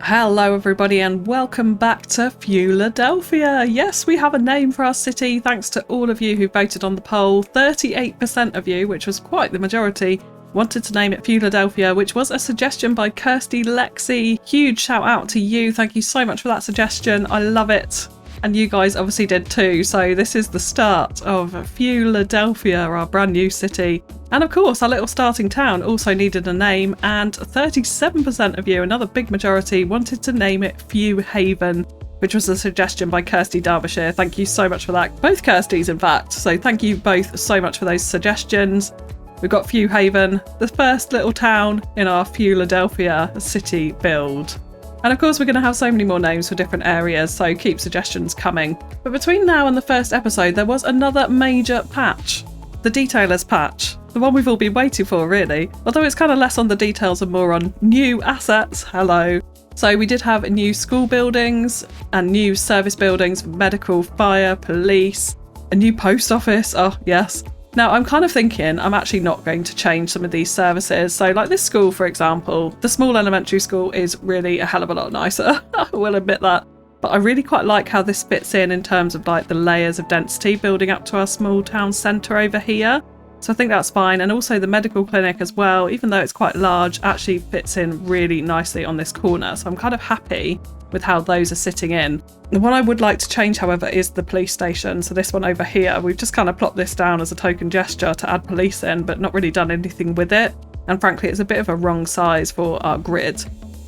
Hello everybody and welcome back to FewLadelphia. Yes, we have a name for our city thanks to all of you who voted on the poll. 38% of you, which was quite the majority, wanted to name it FewLadelphia, which was a suggestion by Kirsty Lexi. Huge shout out to you. Thank you so much for that suggestion. I love it. And you guys obviously did too. So this is the start of FewLadelphia, our brand new city. And of course, our little starting town also needed a name, and 37% of you, another big majority, wanted to name it Few Haven, which was a suggestion by Kirsty Derbyshire. Thank you so much for that. Both Kirstys, in fact. So thank you both so much for those suggestions. We've got Few Haven, the first little town in our FewLadelphia city build. And of course, we're going to have so many more names for different areas, so keep suggestions coming. But between now and the first episode, there was another major patch. The Detailers patch. The one we've all been waiting for, really. Although it's kind of less on the details and more on new assets. Hello. So we did have new school buildings and new service buildings, medical, fire, police, a new post office. Oh, yes. Now, I'm kind of thinking I'm actually not going to change some of these services. So like this school, for example, the small elementary school is really a hell of a lot nicer. I will admit that. But I really quite like how this fits in terms of like the layers of density building up to our small town centre over here. So I think that's fine. And also the medical clinic as well, even though it's quite large, actually fits in really nicely on this corner. So I'm kind of happy with how those are sitting in. The one I would like to change, however, is the police station. So this one over here, we've just kind of plopped this down as a token gesture to add police in, but not really done anything with it. And frankly, it's a bit of a wrong size for our grid.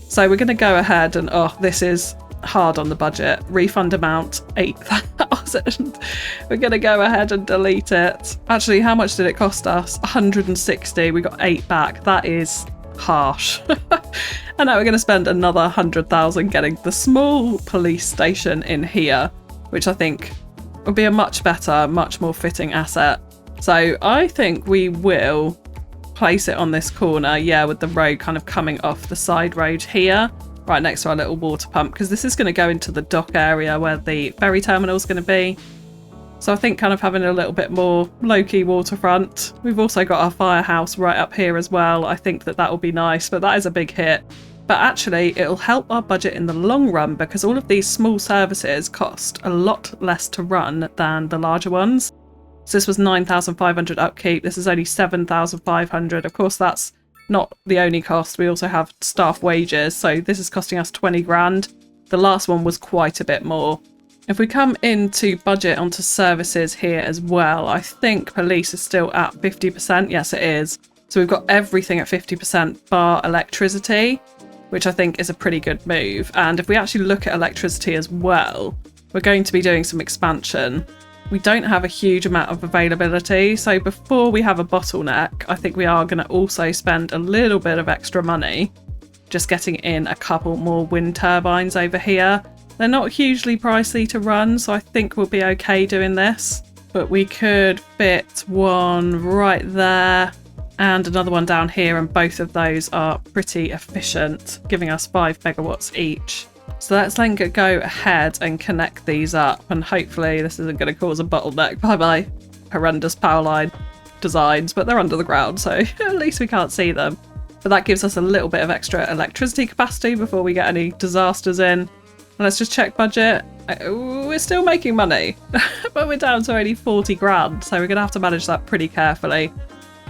So we're going to go ahead and, oh, this is hard on the budget. Refund amount 8,000. We're going to go ahead and delete it. Actually, how much did it cost us? 160. We got 8 back. That is harsh. And now we're going to spend another 100,000 getting the small police station in here, which I think would be a much better, much more fitting asset. So I think we will place it on this corner, yeah, with the road kind of coming off the side road here, right next to our little water pump, because this is going to go into the dock area where the ferry terminal is going to be. So I think kind of having a little bit more low-key waterfront. We've also got our firehouse right up here as well. I think that will be nice, but that is a big hit. But actually, it'll help our budget in the long run because all of these small services cost a lot less to run than the larger ones. So this was 9,500 upkeep. This is only 7,500. Of course, that's not the only cost. We also have staff wages. So this is costing us 20 grand. The last one was quite a bit more. If we come into budget onto services here as well, I think police is still at 50%. Yes, it is. So we've got everything at 50% bar electricity, which I think is a pretty good move. And if we actually look at electricity as well, we're going to be doing some expansion. We don't have a huge amount of availability. So before we have a bottleneck, I think we are going to also spend a little bit of extra money just getting in a couple more wind turbines over here. They're not hugely pricey to run, so I think we'll be okay doing this. But we could fit one right there and another one down here, and both of those are pretty efficient, giving us 5 megawatts each. So let's then go ahead and connect these up, and hopefully this isn't going to cause a bottleneck. Bye-bye, horrendous power line designs, but they're under the ground, so at least we can't see them. But that gives us a little bit of extra electricity capacity before we get any disasters in. Let's just check budget. We're still making money, but we're down to only 40 grand, so we're going to have to manage that pretty carefully.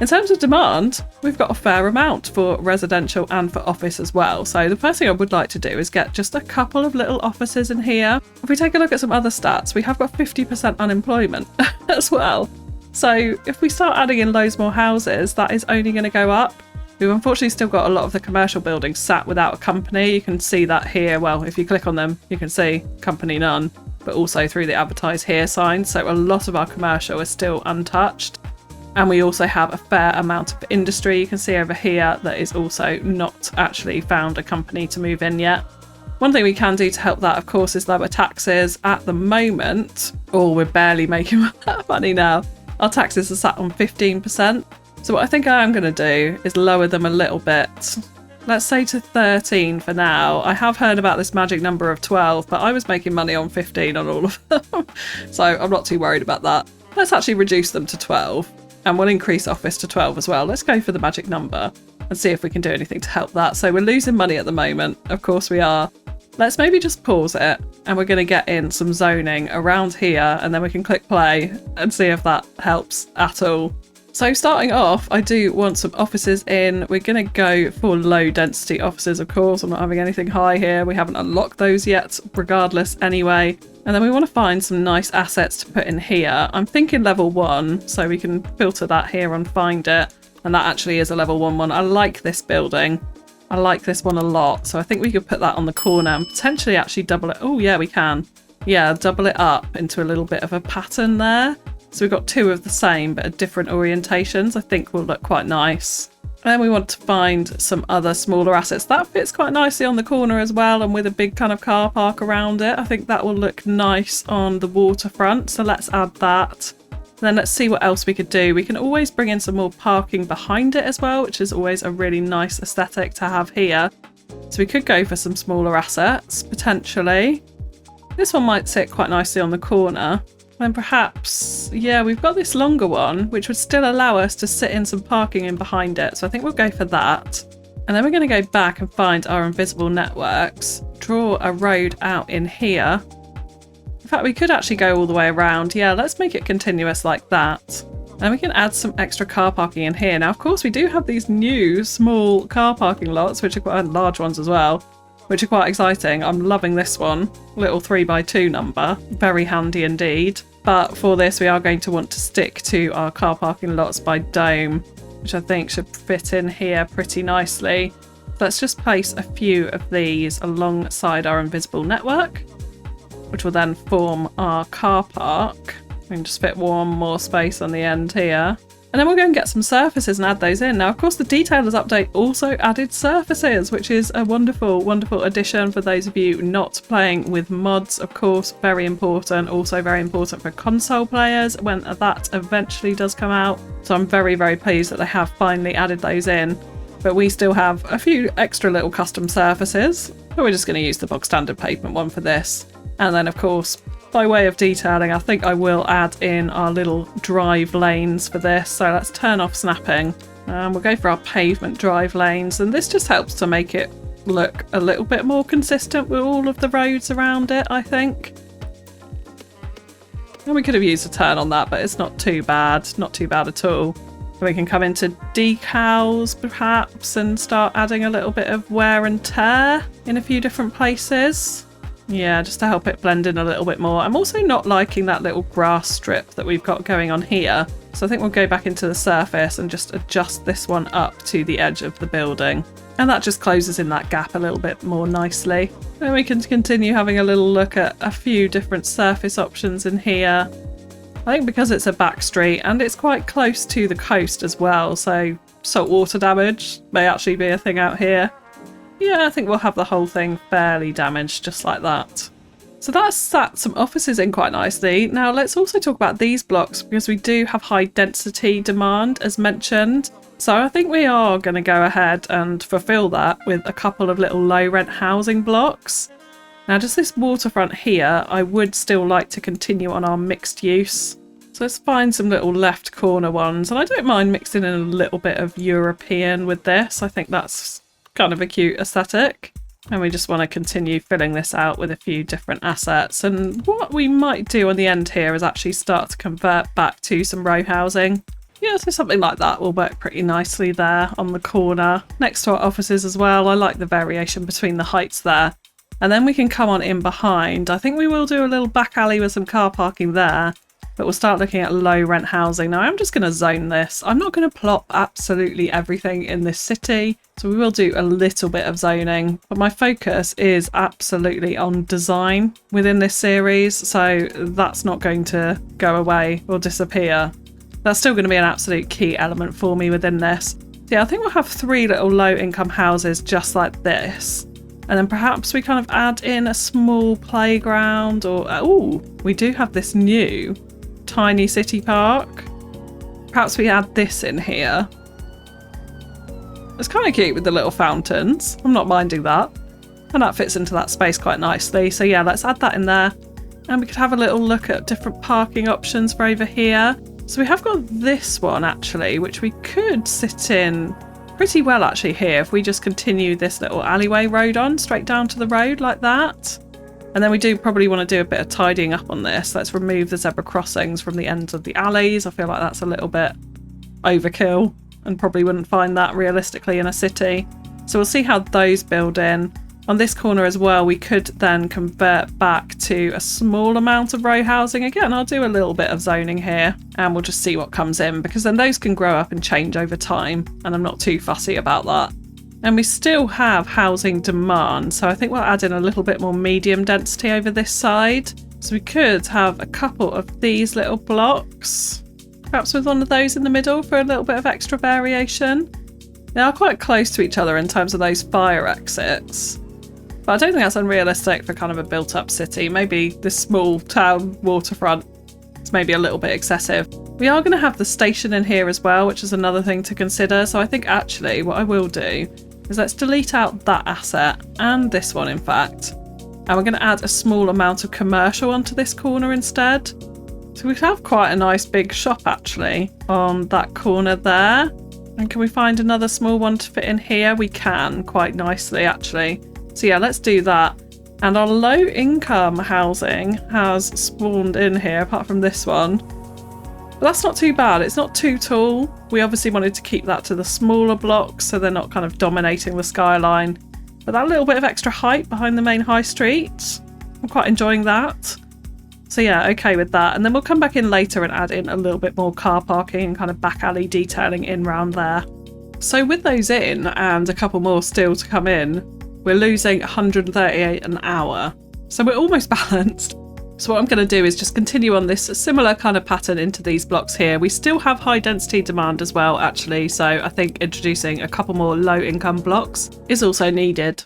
In terms of demand, we've got a fair amount for residential and for office as well. So the first thing I would like to do is get just a couple of little offices in here. If we take a look at some other stats, we have got 50% unemployment as well. So if we start adding in loads more houses, that is only going to go up. We've unfortunately still got a lot of the commercial buildings sat without a company. You can see that here. Well, if you click on them, you can see company none, but also through the advertise here sign. So a lot of our commercial is still untouched. And we also have a fair amount of industry. You can see over here that is also not actually found a company to move in yet. One thing we can do to help that, of course, is lower taxes. At the moment, we're barely making money now. Our taxes are sat on 15%. So what I think I am going to do is lower them a little bit. Let's say to 13 for now. I have heard about this magic number of 12, but I was making money on 15 on all of them. So I'm not too worried about that. Let's actually reduce them to 12. And we'll increase office to 12 as well. Let's go for the magic number and see if we can do anything to help that. So we're losing money at the moment. Of course we are. Let's maybe just pause it, and we're going to get in some zoning around here, and then we can click play and see if that helps at all. So starting off, I do want some offices in. We're going to go for low density offices, of course. I'm not having anything high here. We haven't unlocked those yet, regardless anyway. And then we want to find some nice assets to put in here. I'm thinking level 1, so we can filter that here and find it. And that actually is a level 1 one. I like this building. I like this one a lot. So I think we could put that on the corner and potentially actually double it. Oh, yeah, we can. Yeah, double it up into a little bit of a pattern there. So we've got 2 of the same, but at different orientations. I think will look quite nice. And then we want to find some other smaller assets. That fits quite nicely on the corner as well, and with a big kind of car park around it. I think that will look nice on the waterfront. So let's add that. Then let's see what else we could do. We can always bring in some more parking behind it as well, which is always a really nice aesthetic to have here. So we could go for some smaller assets, potentially. This one might sit quite nicely on the corner. Then perhaps, yeah, we've got this longer one, which would still allow us to sit in some parking in behind it. So I think we'll go for that. And then we're going to go back and find our invisible networks, draw a road out in here. In fact, we could actually go all the way around. Yeah, let's make it continuous like that. And we can add some extra car parking in here. Now, of course, we do have these new small car parking lots, which are quite large ones as well, which are quite exciting. I'm loving this one. Little 3x2 number. Very handy indeed. But for this, we are going to want to stick to our car parking lots by dome, which I think should fit in here pretty nicely. Let's just place a few of these alongside our invisible network, which will then form our car park. We can just fit one more space on the end here. And then we'll go and get some surfaces and add those in. Now, of course, the detailers update also added surfaces, which is a wonderful, wonderful addition for those of you not playing with mods, of course. Very important. Also very important for console players when that eventually does come out. So I'm very, very pleased that they have finally added those in. But we still have a few extra little custom surfaces. But we're just going to use the bog standard pavement one for this. And then, of course, by way of detailing, I think I will add in our little drive lanes for this. So let's turn off snapping. And we'll go for our pavement drive lanes. And this just helps to make it look a little bit more consistent with all of the roads around it, I think. And we could have used a turn on that, but it's not too bad. Not too bad at all. We can come into decals, perhaps, and start adding a little bit of wear and tear in a few different places. Yeah, just to help it blend in a little bit more. I'm also not liking that little grass strip that we've got going on here. So I think we'll go back into the surface and just adjust this one up to the edge of the building. And that just closes in that gap a little bit more nicely. Then we can continue having a little look at a few different surface options in here. I think because it's a back street and it's quite close to the coast as well, so saltwater damage may actually be a thing out here. Yeah, I think we'll have the whole thing fairly damaged, just like that. So that's sat some offices in quite nicely. Now let's also talk about these blocks, because we do have high density demand, as mentioned. So I think we are going to go ahead and fulfill that with a couple of little low rent housing blocks. Now just this waterfront here, I would still like to continue on our mixed use. So let's find some little left corner ones. And I don't mind mixing in a little bit of European with this. I think that's kind of a cute aesthetic. And we just want to continue filling this out with a few different assets. And what we might do on the end here is actually start to convert back to some row housing. Yeah, so something like that will work pretty nicely there on the corner next to our offices as well. I like the variation between the heights there. And then we can come on in behind. I think we will do a little back alley with some car parking there, but we'll start looking at low rent housing. Now I'm just going to zone this. I'm not going to plop absolutely everything in this city. So we will do a little bit of zoning, but my focus is absolutely on design within this series. So that's not going to go away or disappear. That's still going to be an absolute key element for me within this. So yeah, I think we'll have 3 little low income houses just like this. And then perhaps we kind of add in a small playground or, oh, we do have this new tiny city park. Perhaps we add this in here. It's kind of cute with the little fountains. I'm not minding that. And that fits into that space quite nicely. So yeah, let's add that in there. And we could have a little look at different parking options for over here. So we have got this one actually, which we could sit in pretty well actually here if we just continue this little alleyway road on straight down to the road like that. And then we do probably want to do a bit of tidying up on this. Let's remove the zebra crossings from the ends of the alleys. I feel like that's a little bit overkill and probably wouldn't find that realistically in a city. So we'll see how those build in. On this corner as well, we could then convert back to a small amount of row housing. Again, I'll do a little bit of zoning here and we'll just see what comes in, because then those can grow up and change over time and I'm not too fussy about that. And we still have housing demand, so I think we'll add in a little bit more medium density over this side. So we could have a couple of these little blocks, perhaps with one of those in the middle for a little bit of extra variation. They are quite close to each other in terms of those fire exits. But I don't think that's unrealistic for kind of a built-up city. Maybe this small town waterfront is maybe a little bit excessive. We are going to have the station in here as well, which is another thing to consider. So I think actually what I will do is let's delete out that asset and this one in fact. And we're going to add a small amount of commercial onto this corner instead. So we have quite a nice big shop actually on that corner there. And can we find another small one to fit in here? We can quite nicely actually. So yeah, let's do that. And our low income housing has spawned in here, apart from this one. But that's not too bad. It's not too tall. We obviously wanted to keep that to the smaller blocks so they're not kind of dominating the skyline. But that little bit of extra height behind the main high street, I'm quite enjoying that. So yeah, okay with that. And then we'll come back in later and add in a little bit more car parking and kind of back alley detailing in round there. So with those in and a couple more still to come in, we're losing 138 an hour. So we're almost balanced. So what I'm going to do is just continue on this similar kind of pattern into these blocks here. We still have high density demand as well, actually. So I think introducing a couple more low income blocks is also needed.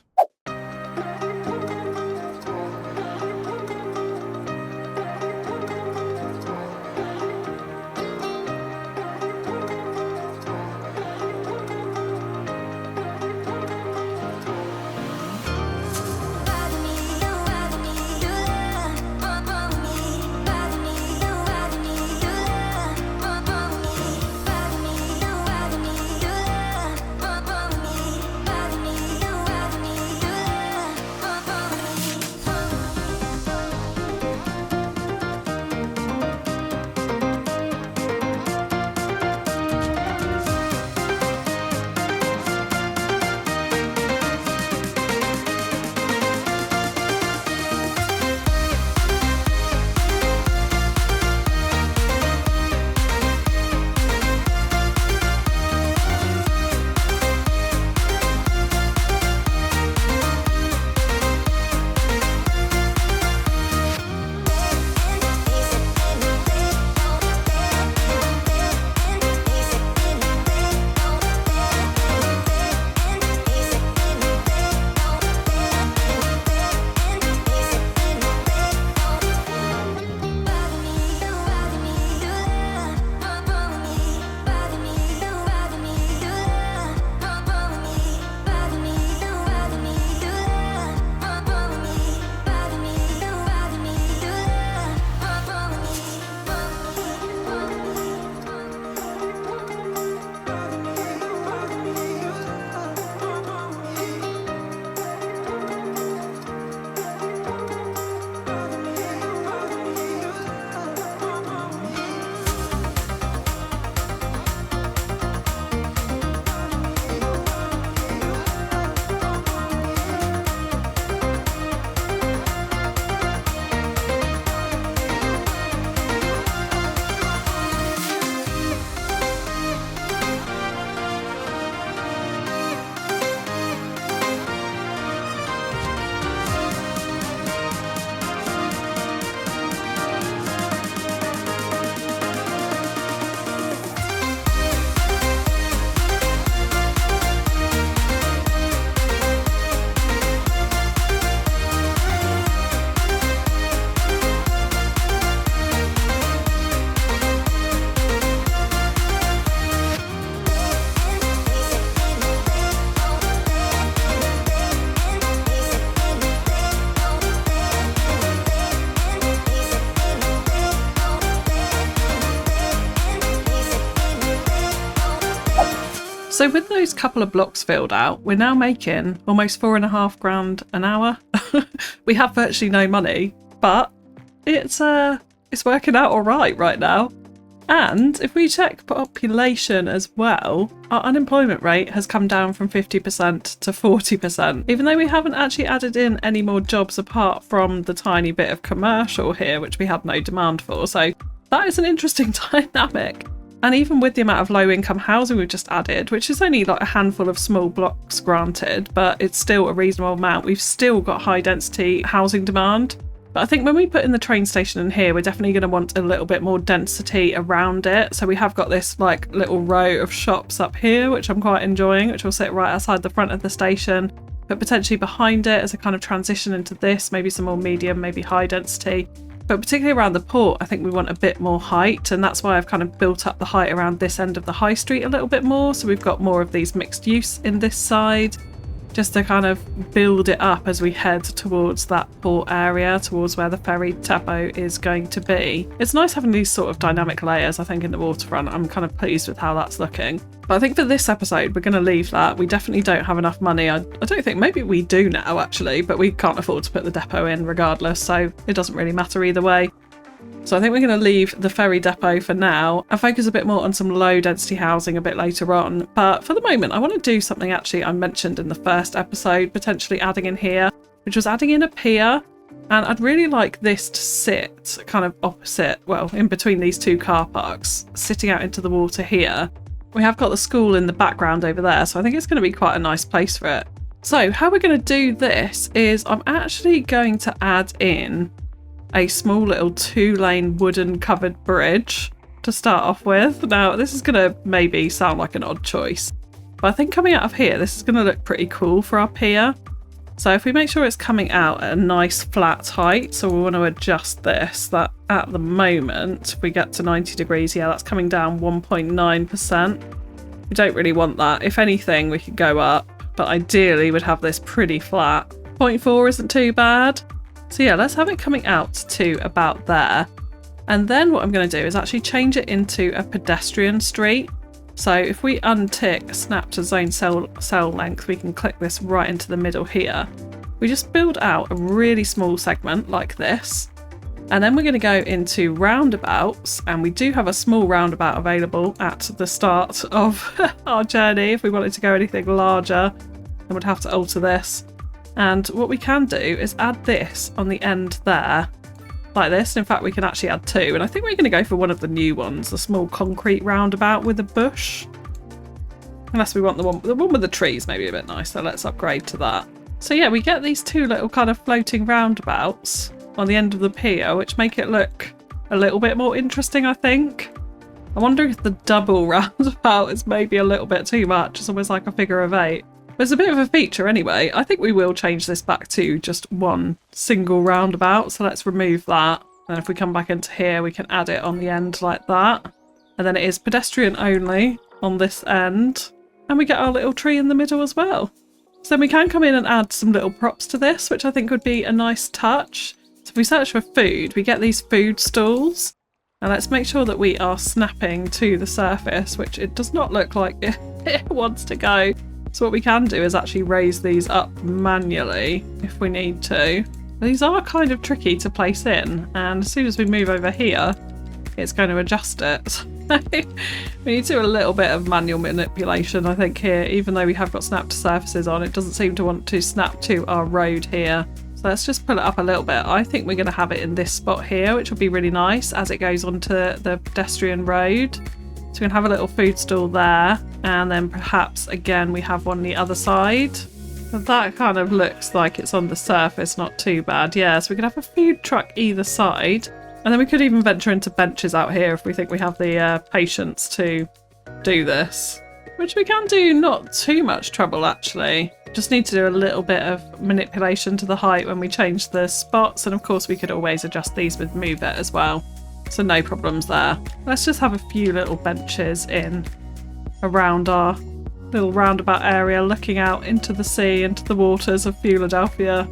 So with those couple of blocks filled out, we're now making almost £4,500 an hour. We have virtually no money, but it's working out all right now. And if we check population as well, our unemployment rate has come down from 50% to 40%, even though we haven't actually added in any more jobs apart from the tiny bit of commercial here, which we had no demand for. So that is an interesting dynamic. And even with the amount of low income housing we've just added, which is only like a handful of small blocks granted, but it's still a reasonable amount, we've still got high density housing demand. But I think when we put in the train station in here, we're definitely going to want a little bit more density around it. So we have got this like little row of shops up here, which I'm quite enjoying, which will sit right outside the front of the station, but potentially behind it as a kind of transition into this, maybe some more medium, maybe high density. But particularly around the port, I think we want a bit more height, and that's why I've kind of built up the height around this end of the high street a little bit more. So we've got more of these mixed use in this side, just to kind of build it up as we head towards that port area, towards where the ferry depot is going to be. It's nice having these sort of dynamic layers, I think, in the waterfront. I'm kind of pleased with how that's looking. But I think for this episode, we're going to leave that. We definitely don't have enough money. I don't think, maybe we do now actually, but we can't afford to put the depot in regardless, so it doesn't really matter either way. So I think we're going to leave the ferry depot for now and focus a bit more on some low density housing a bit later on. But for the moment, I want to do something actually I mentioned in the first episode, potentially adding in here, which was adding in a pier. And I'd really like this to sit kind of opposite, well, in between these two car parks, sitting out into the water here. We have got the school in the background over there, so I think it's going to be quite a nice place for it. So how we're going to do this is I'm actually going to add in a small little 2-lane wooden covered bridge to start off with. Now, this is going to maybe sound like an odd choice, but I think coming out of here, this is going to look pretty cool for our pier. So if we make sure it's coming out at a nice flat height, so we want to adjust this, that at the moment, if we get to 90 degrees, yeah, that's coming down 1.9%. We don't really want that. If anything, we could go up, but ideally we'd have this pretty flat. 0.4 isn't too bad. So yeah, let's have it coming out to about there. And then what I'm going to do is actually change it into a pedestrian street. So if we untick snap to zone cell length, we can click this right into the middle here. We just build out a really small segment like this. And then we're going to go into roundabouts, and we do have a small roundabout available at the start of our journey. If we wanted to go anything larger, then we'd have to alter this. And what we can do is add this on the end there, like this. In fact, we can actually add two, and I think we're going to go for one of the new ones, the small concrete roundabout with a bush. Unless we want the one with the trees, maybe a bit nicer. Let's upgrade to that. So yeah, we get these two little kind of floating roundabouts on the end of the pier, which make it look a little bit more interesting, I think. I wonder if the double roundabout is maybe a little bit too much. It's almost like a figure of 8. But it's a bit of a feature anyway. I think we will change this back to just one single roundabout. So let's remove that. And if we come back into here, we can add it on the end like that. And then it is pedestrian only on this end. And we get our little tree in the middle as well. So then we can come in and add some little props to this, which I think would be a nice touch. So if we search for food, we get these food stalls. And let's make sure that we are snapping to the surface, which it does not look like it wants to go. So what we can do is actually raise these up manually if we need to. These are kind of tricky to place in, and as soon as we move over here, it's going to adjust it. We need to do a little bit of manual manipulation, I think, here. Even though we have got snap to surfaces on, it doesn't seem to want to snap to our road here. So let's just pull it up a little bit. I think we're going to have it in this spot here, which will be really nice as it goes onto the pedestrian road. So we can have a little food stall there, and then perhaps again we have one on the other side. But that kind of looks like it's on the surface, not too bad. Yeah, so we could have a food truck either side, and then we could even venture into benches out here if we think we have the patience to do this. Which we can do not too much trouble actually. Just need to do a little bit of manipulation to the height when we change the spots, and of course we could always adjust these with Move It as well. So no problems there. Let's just have a few little benches in around our little roundabout area, looking out into the sea, into the waters of Philadelphia.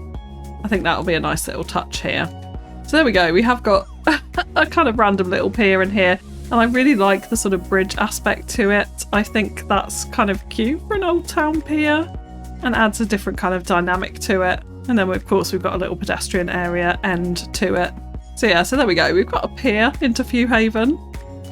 I think that'll be a nice little touch here. So there we go. We have got a kind of random little pier in here. And I really like the sort of bridge aspect to it. I think that's kind of cute for an old town pier and adds a different kind of dynamic to it. And then of course we've got a little pedestrian area end to it. So yeah, so there we go. We've got a pier into Few Haven.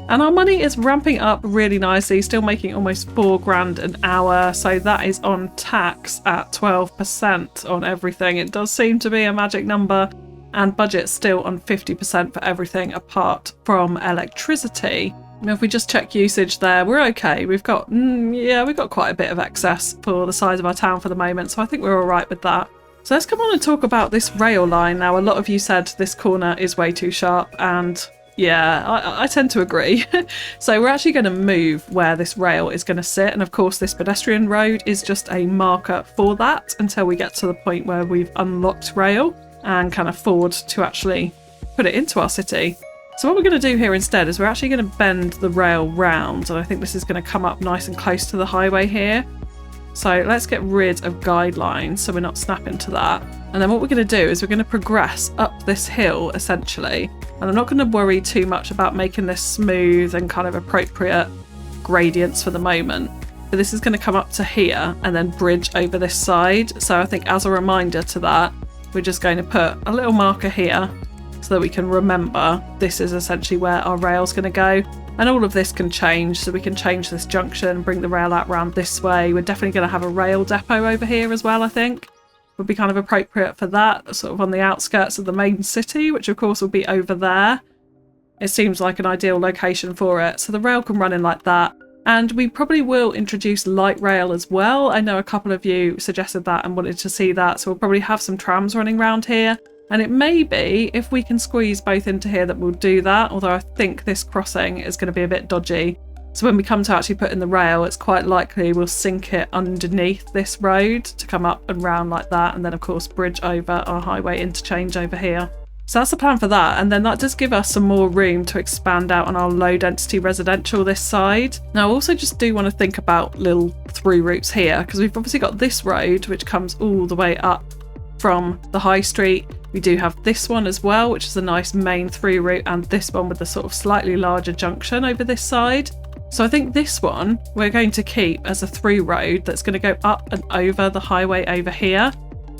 And our money is ramping up really nicely, still making almost £4 an hour. So that is on tax at 12% on everything. It does seem to be a magic number. And budget still on 50% for everything apart from electricity. Now if we just check usage there, we're okay. We've got, we've got quite a bit of excess for the size of our town for the moment. So I think we're all right with that. So let's come on and talk about this rail line. Now, a lot of you said this corner is way too sharp, and yeah, I tend to agree. So we're actually going to move where this rail is going to sit. And of course, this pedestrian road is just a marker for that until we get to the point where we've unlocked rail and can afford to actually put it into our city. So what we're going to do here instead is we're actually going to bend the rail round. And I think this is going to come up nice and close to the highway here. So let's get rid of guidelines so we're not snapping to that. And then what we're going to do is we're going to progress up this hill essentially. And I'm not going to worry too much about making this smooth and kind of appropriate gradients for the moment. But this is going to come up to here and then bridge over this side. So I think as a reminder to that, we're just going to put a little marker here so that we can remember this is essentially where our rail's going to go. And all of this can change, so we can change this junction, bring the rail out round this way. We're definitely going to have a rail depot over here as well, I think. Would be kind of appropriate for that, sort of on the outskirts of the main city, which of course will be over there. It seems like an ideal location for it. So the rail can run in like that. And we probably will introduce light rail as well. I know a couple of you suggested that and wanted to see that, so we'll probably have some trams running around here. And it may be, if we can squeeze both into here, that we'll do that, although I think this crossing is going to be a bit dodgy. So when we come to actually put in the rail, it's quite likely we'll sink it underneath this road to come up and round like that, and then of course bridge over our highway interchange over here. So that's the plan for that, and then that does give us some more room to expand out on our low density residential this side. Now I also just do want to think about little through routes here, because we've obviously got this road which comes all the way up from the high street. We do have this one as well, which is a nice main through route, and this one with the sort of slightly larger junction over this side. So I think this one we're going to keep as a through road that's going to go up and over the highway over here.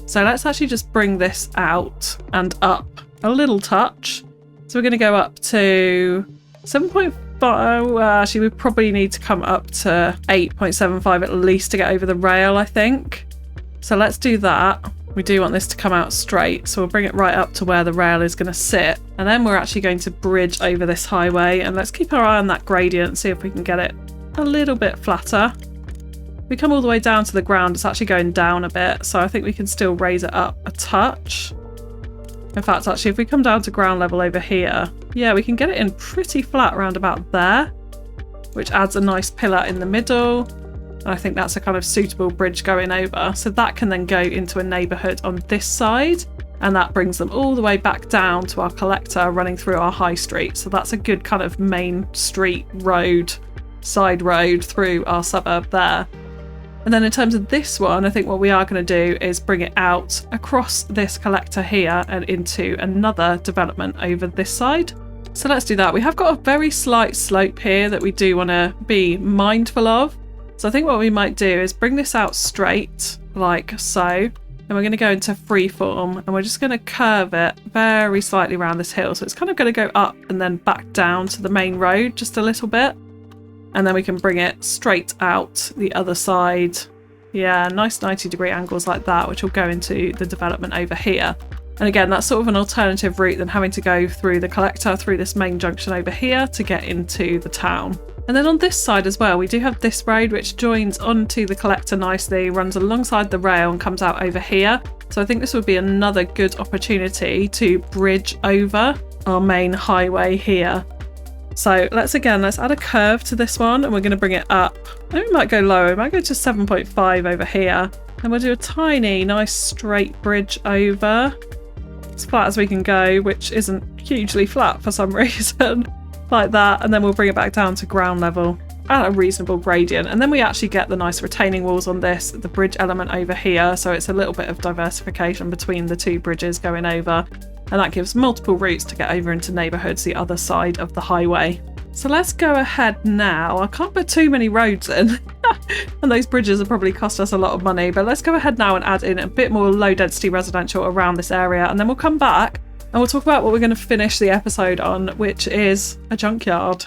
So let's actually just bring this out and up a little touch. So we're going to go up to 7.5. Actually, we probably need to come up to 8.75 at least to get over the rail, I think. So let's do that. We do want this to come out straight, so we'll bring it right up to where the rail is going to sit. And then we're actually going to bridge over this highway, and let's keep our eye on that gradient and see if we can get it a little bit flatter. We come all the way down to the ground, it's actually going down a bit, so I think we can still raise it up a touch. In fact, actually, if we come down to ground level over here, yeah, we can get it in pretty flat around about there, which adds a nice pillar in the middle. And I think that's a kind of suitable bridge going over. So that can then go into a neighbourhood on this side, and that brings them all the way back down to our collector running through our high street. So that's a good kind of main street road, side road through our suburb there. And then in terms of this one, I think what we are going to do is bring it out across this collector here and into another development over this side. So let's do that. We have got a very slight slope here that we do want to be mindful of. So I think what we might do is bring this out straight, like so, and we're going to go into freeform, and we're just going to curve it very slightly around this hill. So it's kind of going to go up and then back down to the main road just a little bit. And then we can bring it straight out the other side. Yeah, nice 90-degree angles like that, which will go into the development over here. And again, that's sort of an alternative route than having to go through the collector, through this main junction over here to get into the town. And then on this side as well, we do have this road which joins onto the collector nicely, runs alongside the rail and comes out over here. So I think this would be another good opportunity to bridge over our main highway here. So let's add a curve to this one, and we're going to bring it up. I think we might go lower, we might go to 7.5 over here. And we'll do a tiny, nice straight bridge over. As flat as we can go, which isn't hugely flat for some reason. Like that, and then we'll bring it back down to ground level at a reasonable gradient, and then we actually get the nice retaining walls on this, the bridge element over here, so it's a little bit of diversification between the two bridges going over, and that gives multiple routes to get over into neighbourhoods the other side of the highway. So let's go ahead now. I can't put too many roads in and those bridges will probably cost us a lot of money, but let's go ahead now and add in a bit more low density residential around this area, and then we'll come back and we'll talk about what we're going to finish the episode on, which is a junkyard.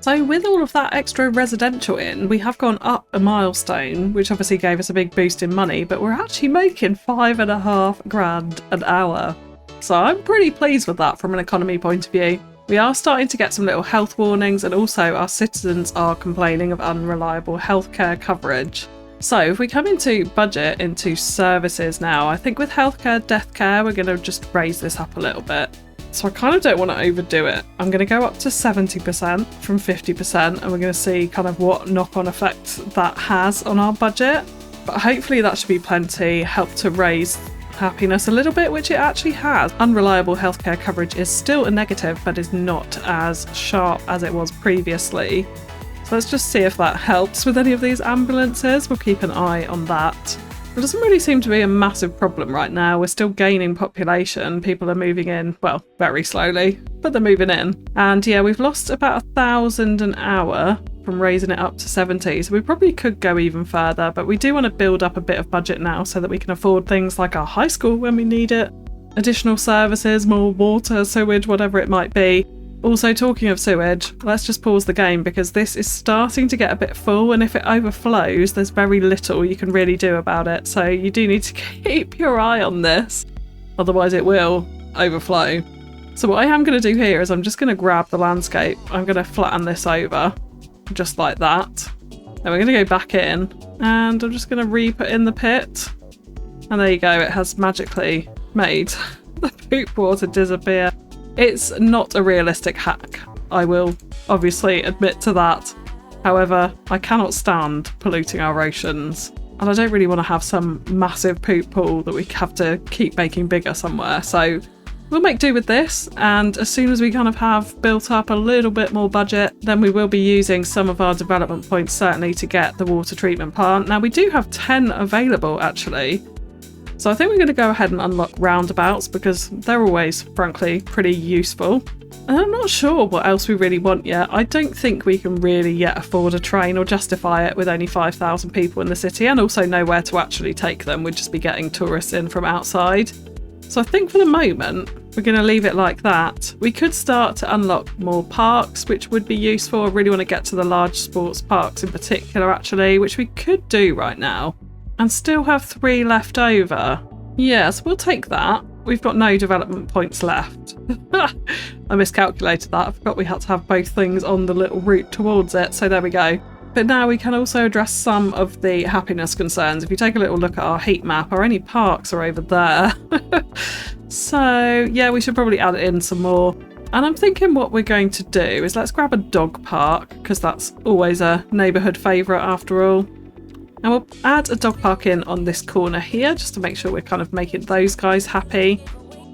So with all of that extra residential in, we have gone up a milestone, which obviously gave us a big boost in money, but we're actually making $5,500 an hour. So I'm pretty pleased with that from an economy point of view. We are starting to get some little health warnings, and also our citizens are complaining of unreliable healthcare coverage. So if we come into budget, into services now, I think with healthcare, death care, we're going to just raise this up a little bit. So I kind of don't want to overdo it. I'm going to go up to 70% from 50%, and we're going to see kind of what knock-on effect that has on our budget. But hopefully that should be plenty, help to raise happiness a little bit, which it actually has. Unreliable healthcare coverage is still a negative, but is not as sharp as it was previously. So let's just see if that helps with any of these ambulances. We'll keep an eye on that. It doesn't really seem to be a massive problem right now. We're still gaining population. People are moving in, well, very slowly, but they're moving in. And yeah, we've lost about 1,000 an hour from raising it up to 70. So we probably could go even further, but we do want to build up a bit of budget now so that we can afford things like our high school when we need it, additional services, more water, sewage, whatever it might be. Also, talking of sewage, let's just pause the game because this is starting to get a bit full, and if it overflows, there's very little you can really do about it. So you do need to keep your eye on this, otherwise it will overflow. So what I am going to do here is I'm just going to grab the landscape. I'm going to flatten this over, just like that. Then we're going to go back in, and I'm just going to re-put in the pit. And there you go, it has magically made the poop water disappear. It's not a realistic hack, I will obviously admit to that. However, I cannot stand polluting our oceans, and I don't really want to have some massive poop pool that we have to keep making bigger somewhere. So we'll make do with this, and as soon as we kind of have built up a little bit more budget, then we will be using some of our development points certainly to get the water treatment plant. Now we do have 10 available actually. So I think we're going to go ahead and unlock roundabouts because they're always, frankly, pretty useful. And I'm not sure what else we really want yet. I don't think we can really yet afford a train or justify it with only 5,000 people in the city, and also nowhere to actually take them. We'd just be getting tourists in from outside. So I think for the moment, we're going to leave it like that. We could start to unlock more parks, which would be useful. I really want to get to the large sports parks in particular, actually, which we could do right now. And still have 3 left over. Yes, we'll take that. We've got no development points left. I miscalculated that. I forgot we had to have both things on the little route towards it. So there we go. But now we can also address some of the happiness concerns. If you take a little look at our heat map, our only parks are over there. So yeah, we should probably add in some more. And I'm thinking what we're going to do is let's grab a dog park, because that's always a neighbourhood favourite after all. And we'll add a dog park in on this corner here, just to make sure we're kind of making those guys happy.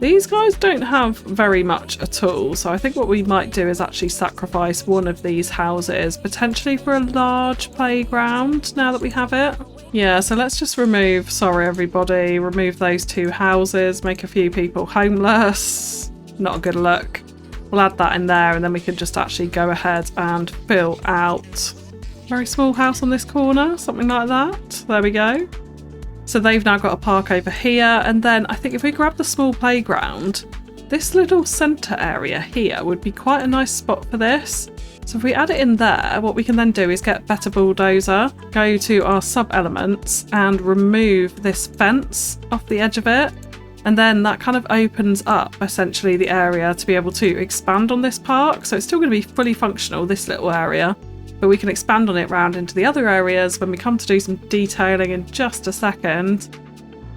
These guys don't have very much at all, so I think what we might do is actually sacrifice one of these houses, potentially for a large playground now that we have it. Yeah, so let's just remove, sorry everybody, remove those 2 houses, make a few people homeless. Not a good look. We'll add that in there, and then we can just actually go ahead and fill out very small house on this corner, something like that. There we go. So they've now got a park over here, and then I think if we grab the small playground, this little centre area here would be quite a nice spot for this. So if we add it in there, what we can then do is get better Bulldozer, go to our sub-elements and remove this fence off the edge of it. And then that kind of opens up essentially the area to be able to expand on this park. So it's still going to be fully functional, this little area, but we can expand on it round into the other areas when we come to do some detailing in just a second,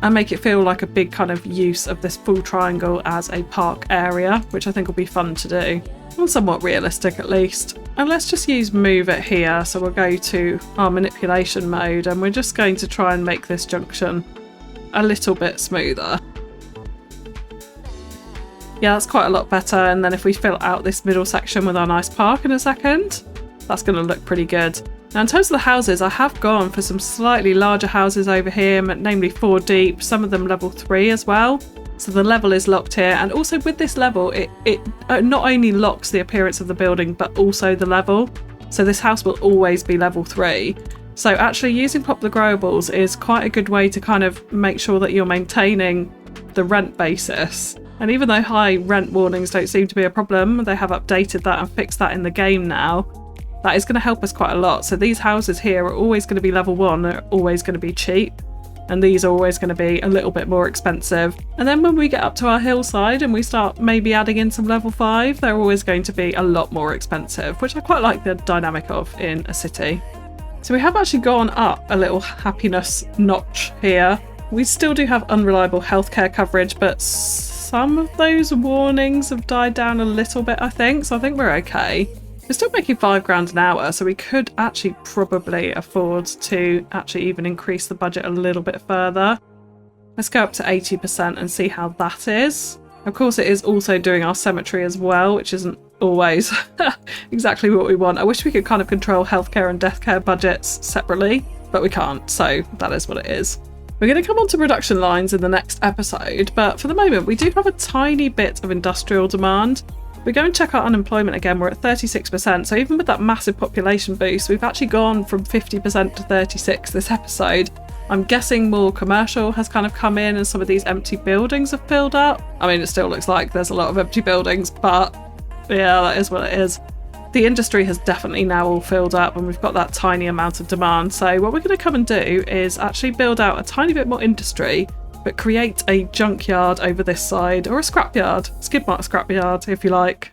and make it feel like a big kind of use of this full triangle as a park area, which I think will be fun to do, and somewhat realistic at least. And let's just use move it here. So we'll go to our manipulation mode, and we're just going to try and make this junction a little bit smoother. Yeah, that's quite a lot better. And then if we fill out this middle section with our nice park in a second, that's going to look pretty good. Now in terms of the houses, I have gone for some slightly larger houses over here, namely 4 deep, some of them level 3 as well. So the level is locked here, and also with this level it not only locks the appearance of the building but also the level. So this house will always be level 3. So actually using Pop the Growables is quite a good way to kind of make sure that you're maintaining the rent basis. And even though high rent warnings don't seem to be a problem, they have updated that and fixed that in the game now. That is going to help us quite a lot. So these houses here are always going to be level 1, they're always going to be cheap. And these are always going to be a little bit more expensive. And then when we get up to our hillside and we start maybe adding in some level 5, they're always going to be a lot more expensive, which I quite like the dynamic of in a city. So we have actually gone up a little happiness notch here. We still do have unreliable healthcare coverage, but some of those warnings have died down a little bit, I think. So I think we're okay. We're still making £5 an hour, so we could actually probably afford to actually even increase the budget a little bit further. Let's go up to 80% and see how that is. Of course, it is also doing our cemetery as well, which isn't always exactly what we want. I wish we could kind of control healthcare and deathcare budgets separately, but we can't, so that is what it is. We're going to come on to production lines in the next episode, but for the moment we do have a tiny bit of industrial demand. We go and check our unemployment again, we're at 36%, so even with that massive population boost, we've actually gone from 50% to 36% this episode. I'm guessing more commercial has kind of come in and some of these empty buildings have filled up. I mean, it still looks like there's a lot of empty buildings, but yeah, that is what it is. The industry has definitely now all filled up and we've got that tiny amount of demand. So what we're going to come and do is actually build out a tiny bit more industry, but create a junkyard over this side, or a scrapyard, skid mark scrapyard if you like.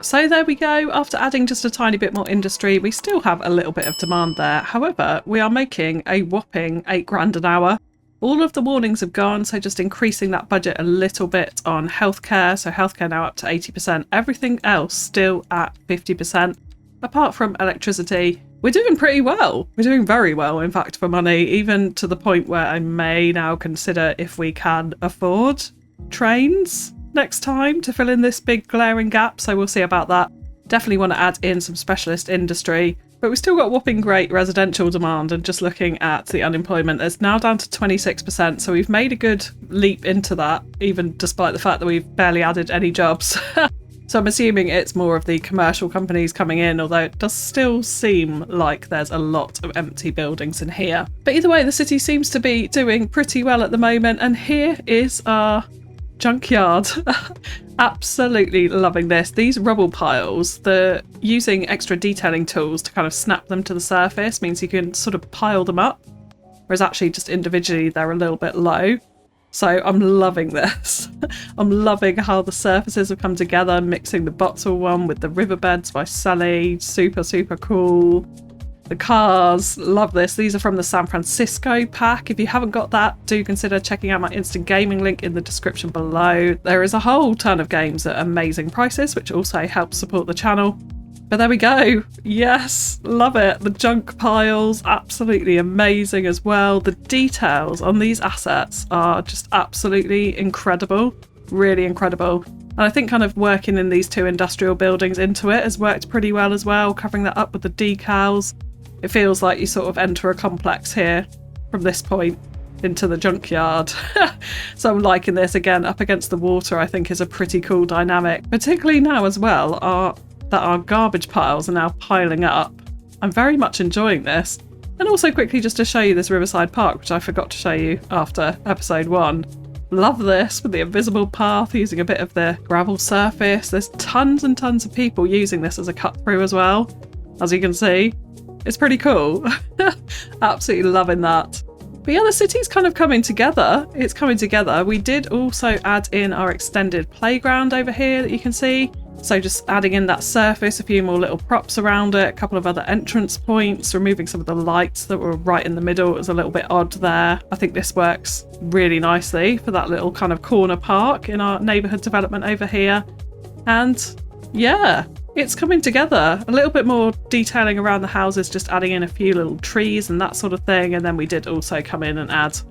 So there we go. After adding just a tiny bit more industry, we still have a little bit of demand there. However, we are making a whopping £8 an hour. All of the warnings have gone, so just increasing that budget a little bit on healthcare. So healthcare now up to 80%. Everything else still at 50%. Apart from electricity, we're doing pretty well. We're doing very well, in fact, for money, even to the point where I may now consider if we can afford trains next time to fill in this big glaring gap, so we'll see about that. Definitely want to add in some specialist industry, but we've still got whopping great residential demand, and just looking at the unemployment, it's now down to 26%, so we've made a good leap into that, even despite the fact that we've barely added any jobs. So I'm assuming it's more of the commercial companies coming in, although it does still seem like there's a lot of empty buildings in here. But either way, the city seems to be doing pretty well at the moment, and here is our junkyard. Absolutely loving this. These rubble piles, the using extra detailing tools to kind of snap them to the surface means you can sort of pile them up, whereas actually just individually they're a little bit low. So I'm loving this. I'm loving how the surfaces have come together, mixing the bottle one with the riverbeds by Sully. Super, super cool. The cars, love this. These are from the San Francisco pack. If you haven't got that, do consider checking out my instant gaming link in the description below. There is a whole ton of games at amazing prices, which also helps support the channel. But there we go. Yes, love it. The junk piles, absolutely amazing as well. The details on these assets are just absolutely incredible. Really incredible. And I think kind of working in these two industrial buildings into it has worked pretty well as well, covering that up with the decals. It feels like you sort of enter a complex here from this point into the junkyard. So I'm liking this. Again, up against the water, I think is a pretty cool dynamic, particularly now as well that our garbage piles are now piling up. I'm very much enjoying this. And also quickly just to show you this Riverside Park, which I forgot to show you after episode 1. Love this with the invisible path, using a bit of the gravel surface. There's tons and tons of people using this as a cut through as well, as you can see. It's pretty cool. Absolutely loving that. But yeah, the city's kind of coming together. It's coming together. We did also add in our extended playground over here that you can see. So just adding in that surface, a few more little props around it, a couple of other entrance points, removing some of the lights that were right in the middle. It was a little bit odd there. I think this works really nicely for that little kind of corner park in our neighbourhood development over here. And yeah, it's coming together. A little bit more detailing around the houses, just adding in a few little trees and that sort of thing. And then we did also come in and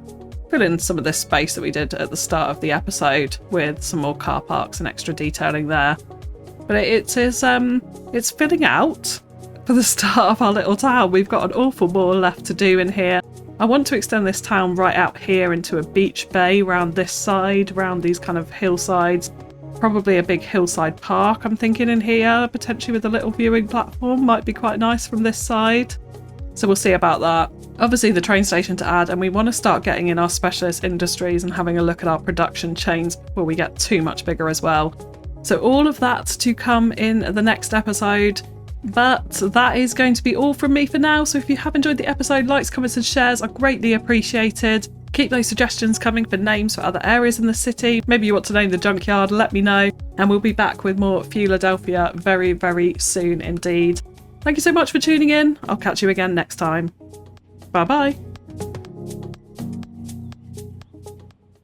fill in some of this space that we did at the start of the episode with some more car parks and extra detailing there. But it's filling out for the start of our little town. We've got an awful more left to do in here. I want to extend this town right out here into a beach bay around this side, around these kind of hillsides. Probably a big hillside park, I'm thinking, in here, potentially with a little viewing platform. Might be quite nice from this side. So we'll see about that. Obviously the train station to add, and we want to start getting in our specialist industries and having a look at our production chains before we get too much bigger as well. So all of that to come in the next episode. But that is going to be all from me for now. So if you have enjoyed the episode, likes, comments and shares are greatly appreciated. Keep those suggestions coming for names for other areas in the city. Maybe you want to name the junkyard, let me know. And we'll be back with more Philadelphia very, very soon indeed. Thank you so much for tuning in. I'll catch you again next time. Bye bye.